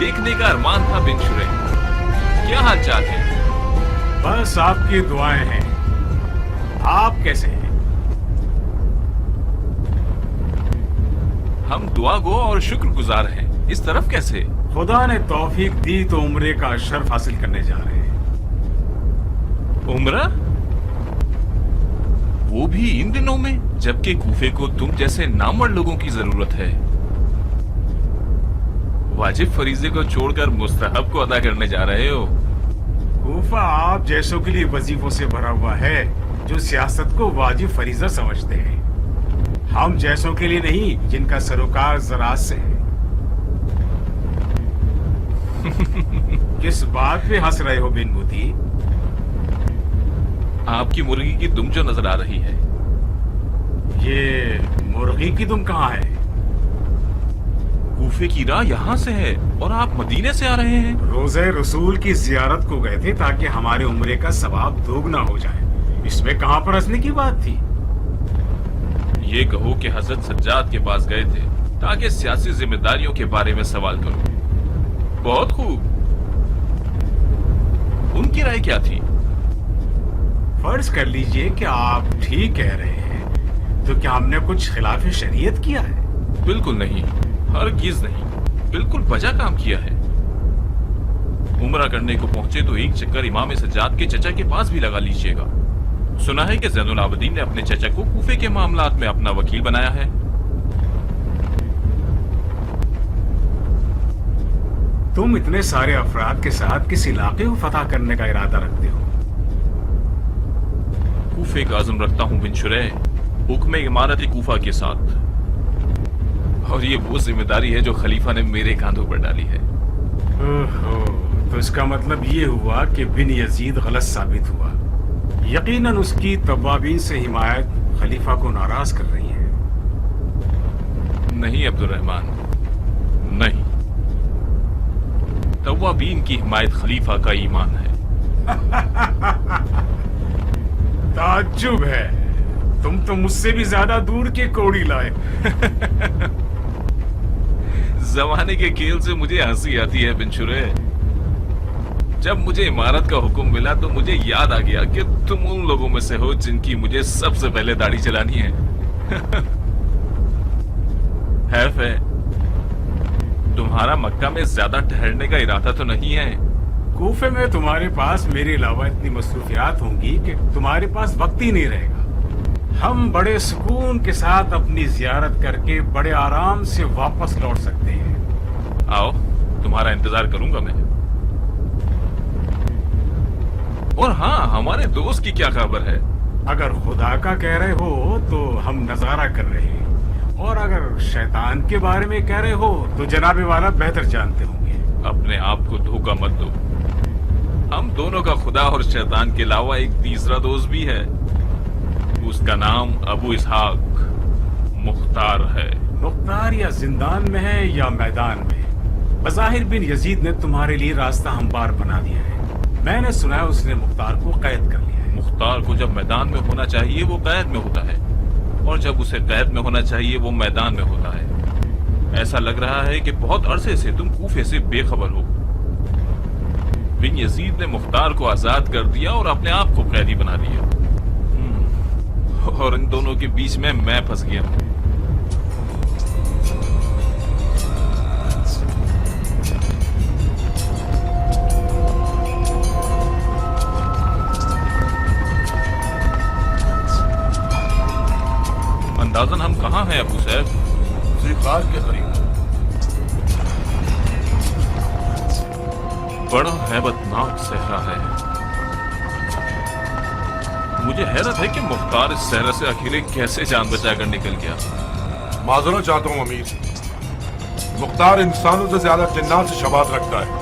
देखने का अरमान था बिन शुरे। क्या हाल चाल है? बस आपकी दुआएं हैं। आप कैसे हैं? हम दुआ गो और शुक्रगुजार हैं। इस तरफ कैसे? खुदा ने तौफीक दी तो उम्रे का शर्फ हासिल करने जा रहे हैं। उम्रा? वो भी इन दिनों में, जबकि कूफे को तुम जैसे नामवर लोगों की जरूरत है। वाजिब फरीजे को छोड़कर मुस्तहब को अदा करने जा रहे हो। कूफा आप जैसों के लिए वजीफों से भरा हुआ है जो सियासत को वाजिब फरीजा समझते हैं। हम जैसों के लिए नहीं जिनका सरोकार ज़राअत से है। किस बात पे हंस रहे हो बिन मोती? आपकी मुर्गी की दुम जो नजर आ रही है। ये मुर्गी की दुम कहाँ है? कूफे की राह यहाँ से है और आप मदीने से आ रहे हैं। रोज़े रसूल की जियारत को गए थे ताकि हमारे उम्रे का सवाब दोगुना हो जाए। इसमें कहाँ पर हंसने की बात थी? ये कहो कि हजरत सज्जाद के पास गए थे ताकि सियासी जिम्मेदारियों के बारे में सवाल करो। बहुत खूब। उनकी राय क्या थी? फर्ज कर लीजिए कि आप ठीक कह रहे हैं, तो क्या हमने कुछ खिलाफ शरीयत किया है? बिल्कुल नहीं, हरगिज नहीं, बिल्कुल बजा काम किया है। उम्रा करने को पहुंचे तो एक चक्कर इमाम सज्जाद के चचा के पास भी लगा लीजिएगा। सुना है कि ज़ैनुल आबिदीन ने अपने चचा को कूफे के मामलात में अपना वकील बनाया है। तुम इतने सारे अफराद के साथ किस इलाके को फतह करने का इरादा रखते हो? कूफे का आज़म रखता हूँ बिन शुरै, हुक्म इमारत कूफा के साथ, और ये वो जिम्मेदारी है जो खलीफा ने मेरे कांधों पर डाली है। ओहो, तो इसका मतलब ये हुआ कि बिन यजीद गलत साबित हुआ। यकीनन उसकी तवाबीन से हिमायत खलीफा को नाराज कर रही है। नहीं अब्दुर्रहमान, नहीं। तवाबीन की हिमायत खलीफा का ईमान है। ताज्जुब है, तुम तो मुझसे भी ज्यादा दूर के कोड़ी लाए। जमाने के खेल से मुझे हंसी आती है बिन शुरै। जब मुझे इमारत का हुक्म मिला तो मुझे याद आ गया कि तुम उन लोगों में से हो जिनकी मुझे सबसे पहले दाढ़ी चलानी है। हैफ है, तुम्हारा मक्का में ज्यादा ठहरने का इरादा तो नहीं है। कूफे में तुम्हारे पास मेरे अलावा इतनी मसरूफियात होंगी कि तुम्हारे पास वक्त ही नहीं रहेगा। हम बड़े सुकून के साथ अपनी जियारत करके बड़े आराम से वापस लौट सकते हैं। आओ, तुम्हारा इंतजार करूंगा मैं। और हाँ, हमारे दोस्त की क्या खबर है? अगर खुदा का कह रहे हो तो हम नजारा कर रहे हैं, और अगर शैतान के बारे में कह रहे हो तो जनाबे वाला बेहतर जानते होंगे। अपने आप को धोखा मत दो। हम दोनों का खुदा और शैतान के अलावा एक तीसरा दोस्त भी है। उसका नाम अबू इसहाक मुख्तार है। मुख्तार या जिंदान में है या मैदान में, बज़ाहिर बिन यजीद ने तुम्हारे लिए रास्ता हमवार बना दिया है। मैंने सुना है उसने मुख्तार को कैद कर लिया है। मुख्तार को जब मैदान में होना चाहिए वो कैद में होता है, और जब उसे कैद में होना चाहिए वो मैदान में होता है। ऐसा लग रहा है कि बहुत अरसे से तुम कूफे से बेखबर हो। बिन यजीद ने मुख्तार को आजाद कर दिया और अपने आप को कैदी बना दिया, और इन दोनों के बीच में मैं फंस गया हूं। अंदाजन हम कहाँ हैं अबू सैफ? ज़िफ़ार के करीब। बड़ा हैबतनाक सहरा है। मुझे हैरत है कि मुख्तार इस सहरा से अकेले कैसे जान बचाकर निकल गया। माजरत चाहता हूँ अमीर, मुख्तार इंसानों से ज्यादा जिन्नात से शबात रखता है।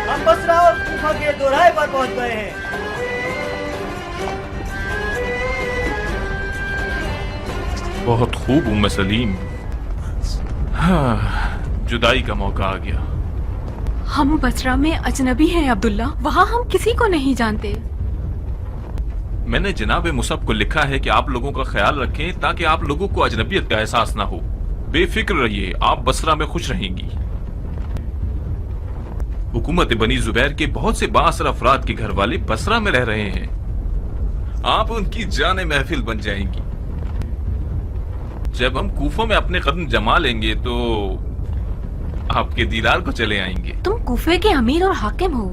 हम बसरा और कूफा के दोराहे पर पहुंच गए हैं। बहुत खूब उम्मे सलीम। हाँ, जुदाई का मौका आ गया। हम बसरा में अजनबी हैं अब्दुल्ला, वहाँ हम किसी को नहीं जानते। मैंने जनाब मुसब को लिखा है कि आप लोगों का ख्याल रखें ताकि आप लोगों को अजनबियत का एहसास ना हो। बेफिक्र रहिए, आप बसरा में खुश रहेंगी। हुकूमत बनी जुबैर के बहुत से बासर अफराद के घर वाले बसरा में रह रहे हैं। आप उनकी जाने महफिल बन जाएंगी। जब हम कूफा में अपने कदम जमा लेंगे तो आपके दीदार को चले आएंगे। तुम कूफे के अमीर और हाकिम हो,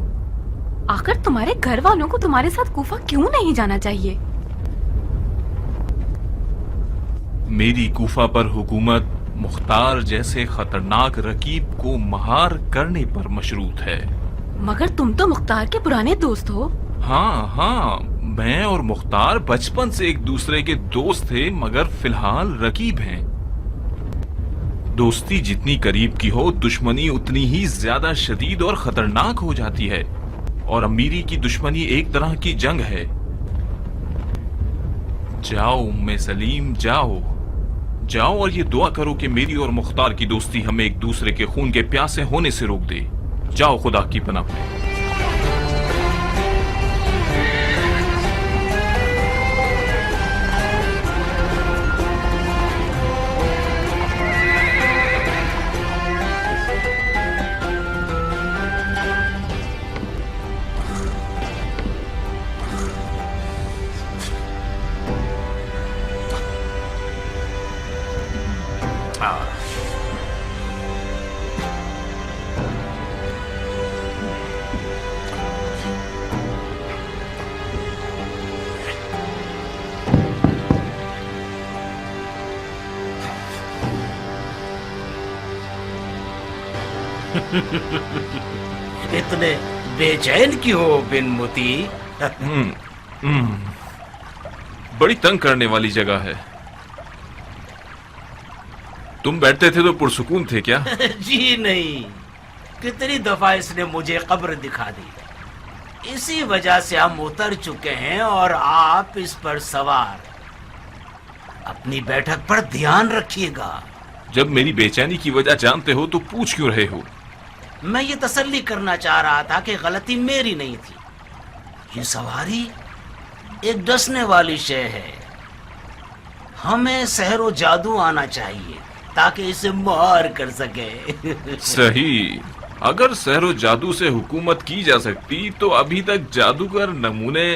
आखिर तुम्हारे घर वालों को तुम्हारे साथ कूफा क्यों नहीं जाना चाहिए? मेरी कूफा पर हुकूमत मुख्तार जैसे खतरनाक रकीब को महार करने पर मशरूत है। मगर तुम तो मुख्तार के पुराने दोस्त हो। हाँ, मैं और मुख्तार बचपन से एक दूसरे के दोस्त थे, मगर फिलहाल रकीब हैं। दोस्ती जितनी करीब की हो, दुश्मनी उतनी ही ज्यादा शदीद और खतरनाक हो जाती है। और अमीरी की दुश्मनी एक तरह की जंग है। जाओ उम्मे सलीम, जाओ, जाओ और ये दुआ करो कि मेरी और मुख्तार की दोस्ती हमें एक दूसरे के खून के प्यासे होने से रोक दे। जाओ खुदा की पनाह में। इतने बेचैन क्यों हो बिन मोती? बड़ी तंग करने वाली जगह है। तुम बैठते थे तो पुरसुकून थे क्या? जी नहीं, कितनी दफा इसने मुझे कब्र दिखा दी। इसी वजह से हम उतर चुके हैं और आप इस पर सवार। अपनी बैठक पर ध्यान रखिएगा। जब मेरी बेचैनी की वजह जानते हो तो पूछ क्यों रहे हो? मैं ये तसल्ली करना चाह रहा था कि गलती मेरी नहीं थी। ये सवारी एक डसने वाली शय है। हमें सहरो जादू आना चाहिए ताकि इसे मार कर सके। सही। अगर सहरो जादू से हुकूमत की जा सकती तो अभी तक जादूगर नमूने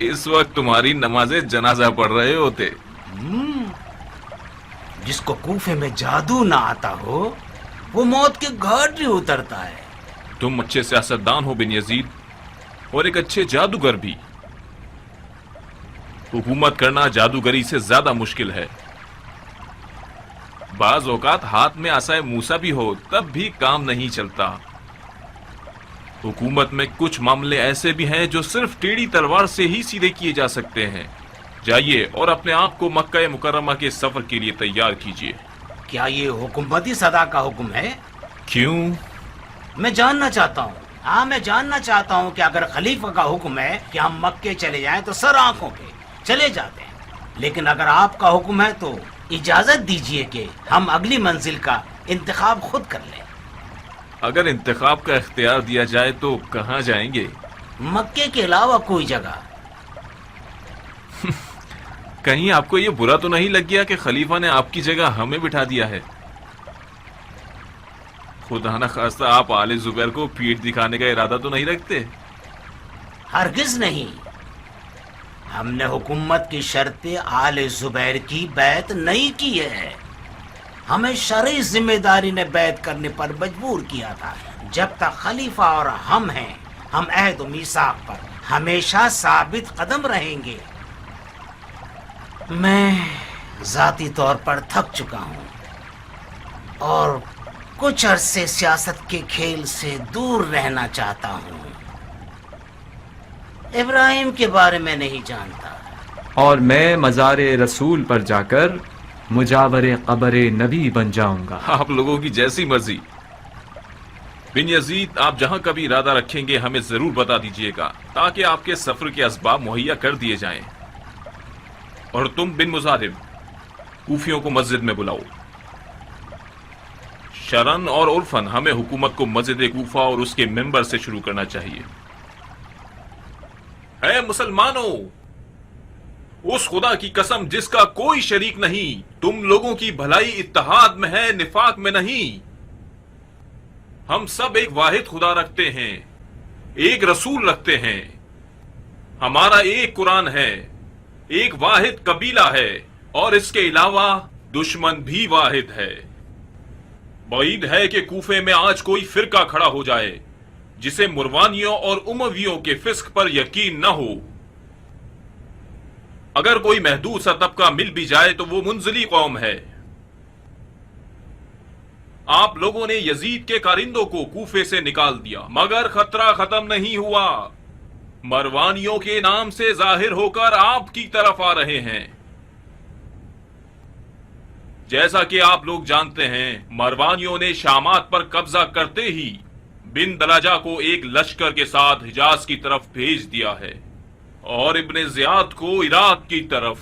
इस वक्त तुम्हारी नमाज़े जनाजा पढ़ रहे होते। जिसको कूफे में जादू ना आता हो वो मौत के घाट ही उतरता है। तुम अच्छे सियासतदान हो बिन यजीद, और एक अच्छे जादूगर भी। हुकूमत करना जादूगरी से ज्यादा मुश्किल है। बाज औकात हाथ में आसाए मूसा भी हो तब भी काम नहीं चलता। हुकूमत में कुछ मामले ऐसे भी हैं जो सिर्फ टेढ़ी तलवार से ही सीधे किए जा सकते हैं। जाइए और अपने आप को मक्का मुकर्रमा के सफर के लिए तैयार कीजिए। क्या ये हुकूमती सदा का हुक्म है? क्यों? मैं जानना चाहता हूँ। हाँ, मैं जानना चाहता हूँ कि अगर खलीफा का हुक्म है कि हम मक्के चले जाएं तो सर आंखों पे चले जाते हैं, लेकिन अगर आपका हुक्म है तो इजाजत दीजिए कि हम अगली मंजिल का इंतखाब खुद कर लें। अगर इंतखाब का इख्तियार दिया जाए तो कहाँ जाएंगे? मक्के के अलावा कोई जगह। कहीं आपको ये बुरा तो नहीं लग गया कि खलीफा ने आपकी जगह हमें बिठा दिया है? खुदा न खास्ता आप आले जुबैर को पीठ दिखाने का इरादा तो नहीं रखते? हरगिज नहीं। हमने हुकूमत की शर्तें आले जुबैर की बैत नहीं की है। हमें शरई जिम्मेदारी ने बैत करने पर मजबूर किया था। जब तक खलीफा और हम हैं, हम अहद और मीसाक पर हमेशा साबित कदम रहेंगे। मैं जाती तौर पर थक चुका हूँ और कुछ अरसे सियासत के खेल से दूर रहना चाहता हूँ। इब्राहिम के बारे में नहीं जानता। और मैं मज़ारे रसूल पर जाकर मुजावरे क़ब्र नबी बन जाऊंगा। आप लोगों की जैसी मर्जी। बिन यजीद, आप जहां कभी इरादा रखेंगे हमें जरूर बता दीजिएगा ताकि आपके सफर के असबाब मुहैया कर दिए जाएं। और तुम बिन मुजारिम, कूफियों को मस्जिद में बुलाओ। शरन और उर्फन, हमें हुकूमत को मस्जिद कूफा और उसके मेंबर से शुरू करना चाहिए। ऐ मुसलमानों, उस खुदा की कसम जिसका कोई शरीक नहीं, तुम लोगों की भलाई इत्तेहाद में है, निफाक में नहीं। हम सब एक वाहिद खुदा रखते हैं, एक रसूल रखते हैं। हमारा एक कुरान है, एक वाहिद कबीला है और इसके अलावा दुश्मन भी वाहिद है। बईद है कि कूफे में आज कोई फिरका खड़ा हो जाए जिसे मुरवानियों और उमवियों के फिस्क पर यकीन न हो। अगर कोई महदूद सा तबका मिल भी जाए तो वो मुंजली कौम है। आप लोगों ने यजीद के कारिंदों को कूफे से निकाल दिया मगर खतरा खत्म नहीं हुआ। मरवानियों के नाम से जाहिर होकर आपकी तरफ आ रहे हैं। जैसा कि आप लोग जानते हैं, मरवानियों ने शामात पर कब्जा करते ही बिन दलाजा को एक लश्कर के साथ हिजाज की तरफ भेज दिया है और इब्ने जियाद को इराक की तरफ।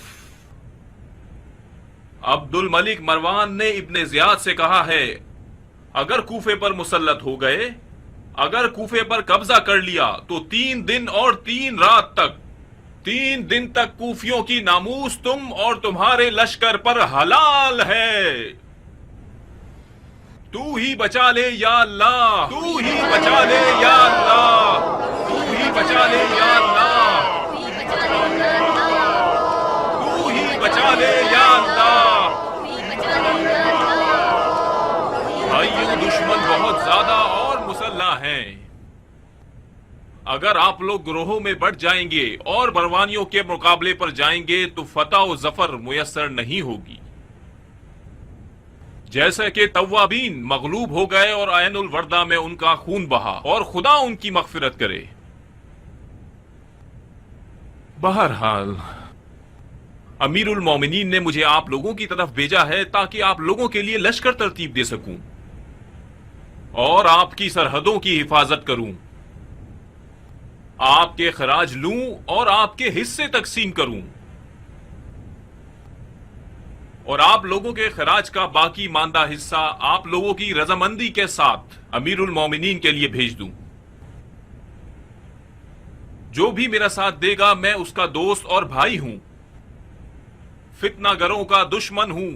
अब्दुल मलिक मरवान ने इब्ने जियाद से कहा है, अगर कूफे पर मुसल्लत हो गए, अगर कूफे पर कब्जा कर लिया तो 3 दिन और 3 रात तक, 3 दिन तक कूफियों की नामूस तुम और तुम्हारे लश्कर पर हलाल है। तू ही बचा ले या अल्लाह, तू ही बचा ले या अल्लाह, तू ही बचा ले या अल्लाह, तू ही बचा ले या अल्लाह। भाइयों, दुश्मन बहुत ज्यादा और मुसल्ला हैं। अगर आप लोग ग्रोहों में बढ़ जाएंगे और बरवानियों के मुकाबले पर जाएंगे तो फतह और जफर मुयस्सर नहीं होगी। जैसे कि तव्वाबीन मगलूब हो गए और ऐनुल वर्दा में उनका खून बहा, और खुदा उनकी मगफिरत करे। बहरहाल अमीरुल मोमिनीन ने मुझे आप लोगों की तरफ भेजा है ताकि आप लोगों के लिए लश्कर तरतीब दे सकूं और आपकी सरहदों की हिफाजत करूं, आपके खराज लूं और आपके हिस्से तकसीम करूं, और आप लोगों के खराज का बाकी मांदा हिस्सा आप लोगों की रजामंदी के साथ अमीरुल मोमिनीन के लिए भेज दूं। जो भी मेरा साथ देगा मैं उसका दोस्त और भाई हूं, फितनागरों का दुश्मन हूं,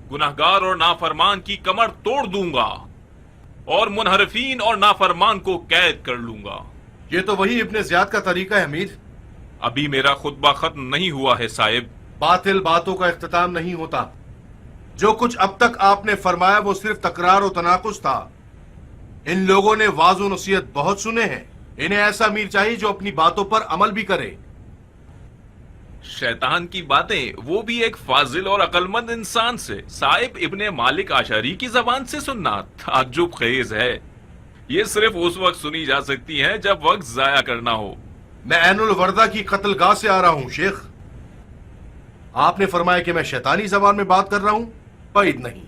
गुनहगार और नाफरमान की कमर तोड़ दूंगा और मुनहरफीन और नाफरमान को कैद कर लूंगा। ये तो वही इब्ने ज़ियाद का तरीका है अमीर। अभी मेरा खुतबा खत्म नहीं हुआ है साहिब। बातिल बातों का इख्तिताम नहीं होता। जो कुछ अब तक आपने फरमाया वो सिर्फ तकरार और तनाकुस था। इन लोगों ने वाज़ो नसीहत बहुत सुने हैं। इन्हें ऐसा अमीर चाहिए जो अपनी बातों पर अमल भी करे। शैतान की बातें, वो भी एक फाजिल और अक्लमंद इंसान से। साहिब इब्ने मालिक आशारी की जबान से सुनना ताज्जुब खेज है। ये सिर्फ उस वक्त सुनी जा सकती है जब वक्त जाया करना हो। मैं ऐनुल वर्दा की कत्लगाह से आ रहा हूं शेख। आपने फरमाया कि मैं शैतानी जबान में बात कर रहा हूं। बैद नहीं,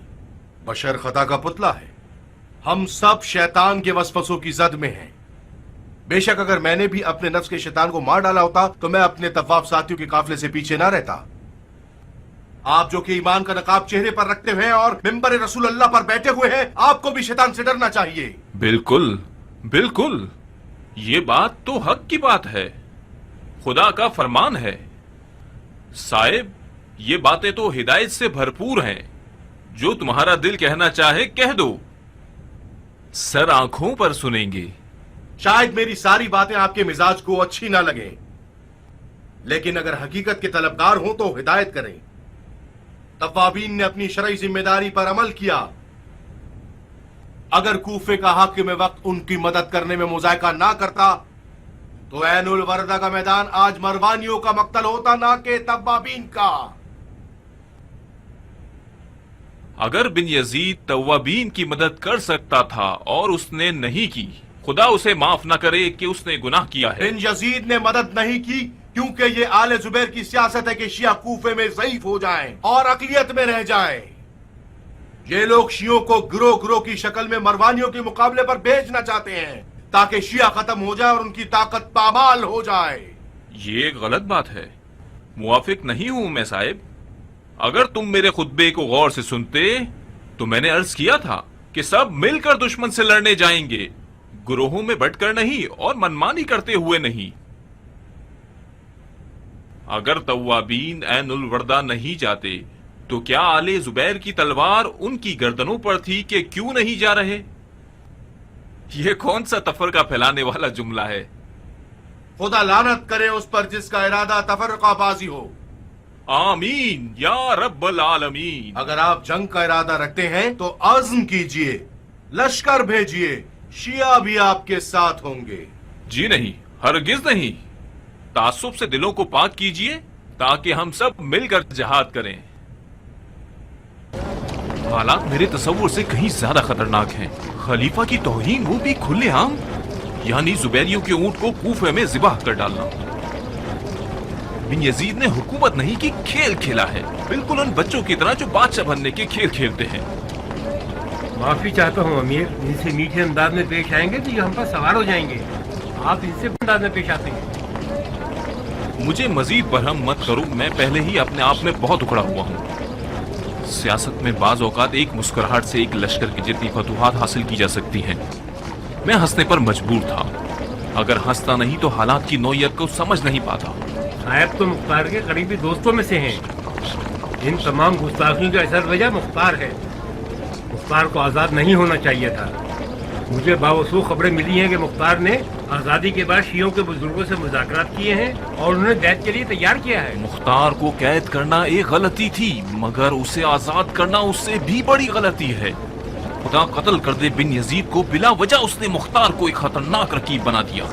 बशर खता का पुतला है। हम सब शैतान के वसवसों की जद में हैं। बेशक अगर मैंने भी अपने नफ्स के शैतान को मार डाला होता तो मैं अपने तवाफ साथियों के काफिले से पीछे ना रहता। आप जो कि ईमान का नकाब चेहरे पर रखते हुए और मिंबर रसूल अल्लाह पर बैठे हुए हैं, आपको भी शैतान से डरना चाहिए। बिल्कुल बिल्कुल, ये बात तो हक की बात है, खुदा का फरमान है। साहिब ये बातें तो हिदायत से भरपूर हैं। जो तुम्हारा दिल कहना चाहे कह दो, सर आंखों पर सुनेंगे। शायद मेरी सारी बातें आपके मिजाज को अच्छी ना लगे, लेकिन अगर हकीकत के तलबगार हो तो हिदायत करें। तवाबीन ने अपनी शरई जिम्मेदारी पर अमल किया। अगर कूफे का हाकिम वक्त उनकी मदद करने में मुजायका ना करता तो ऐनुल वर्दा का मैदान आज मरवानियों का मक्तल होता, ना कि तवाबीन का। अगर बिन यजीद तवाबीन की मदद कर सकता था और उसने नहीं की, खुदा उसे माफ न करे कि उसने गुनाह किया है। बिन यजीद ने मदद नहीं की क्योंकि ये आले जुबैर की सियासत है कि शिया कूफे में ज़ईफ हो जाएं और अक़लियत में रह जाएं। ये लोग शियों को गिरोह गिरोह की शक्ल में मरवानियों के मुकाबले पर भेजना चाहते हैं ताकि शिया खत्म हो जाए और उनकी ताकत पामाल हो जाए। ये गलत बात है, मुवाफिक नहीं हूं मैं साहिब। अगर तुम मेरे खुतबे को गौर से सुनते तो मैंने अर्ज किया था कि सब मिलकर दुश्मन से लड़ने जाएंगे, गुरोहों में बंटकर नहीं और मनमानी करते हुए नहीं। अगर तवाबीन ऐनुल वर्दा नहीं जाते तो क्या आले जुबैर की तलवार उनकी गर्दनों पर थी कि क्यों नहीं जा रहे? यह कौन सा तफरका फैलाने वाला जुमला है? खुदा लानत करे उस पर जिसका इरादा तफरकाबाजी हो। आमीन या रब्बल आलमीन। अगर आप जंग का इरादा रखते हैं तो आज़म कीजिए, लश्कर भेजिए, शिया भी आपके साथ होंगे। जी नहीं, हरगिज नहीं। तासुब से दिलों को पाक कीजिए ताकि हम सब मिलकर जिहाद करें। हालात मेरे तसव्वुर से कहीं ज्यादा खतरनाक हैं। खलीफा की तौहीन, वो भी खुलेआम, यानी जुबैरियों के ऊंट को कूफे में ज़िबाह कर डालना। बिन यजीद ने हुकूमत नहीं की खेल खेला है, बिल्कुल उन बच्चों की तरह जो बादशाह बनने के खेल खेलते हैं। माफी चाहता हूँ अमीर, इनसे मीठे अंदाज में पेश आएंगे तो ये हम पर सवार हो जाएंगे। आप इनसे अंदाज में पेश आते हैं। مجھے مزید برہم مت کرو، میں پہلے ہی اپنے آپ میں بہت اکڑا ہوا ہوں۔ سیاست میں بعض اوقات ایک مسکراہٹ سے ایک لشکر کی جتنی فتوحات حاصل کی جا سکتی ہیں۔ میں ہنسنے پر مجبور تھا، اگر ہنستا نہیں تو حالات کی نوعیت کو سمجھ نہیں پاتا۔ صاحب تو مختار کے قریبی دوستوں میں سے ہیں، ان تمام گستاخیوں کا اصل وجہ مختار ہے۔ مختار کو آزاد نہیں ہونا چاہیے تھا۔ مجھے باوثوق خبریں ملی ہیں کہ مختار نے آزادی کے بعد شیعوں کے بزرگوں سے مذاکرات کیے ہیں اور انہیں بیعت کے لیے تیار کیا ہے۔ مختار کو قید کرنا ایک غلطی تھی، مگر اسے آزاد کرنا اس سے بھی بڑی غلطی ہے۔ خدا قتل کر دے بن یزید کو، بلا وجہ اس نے مختار کو ایک خطرناک رقیب بنا دیا۔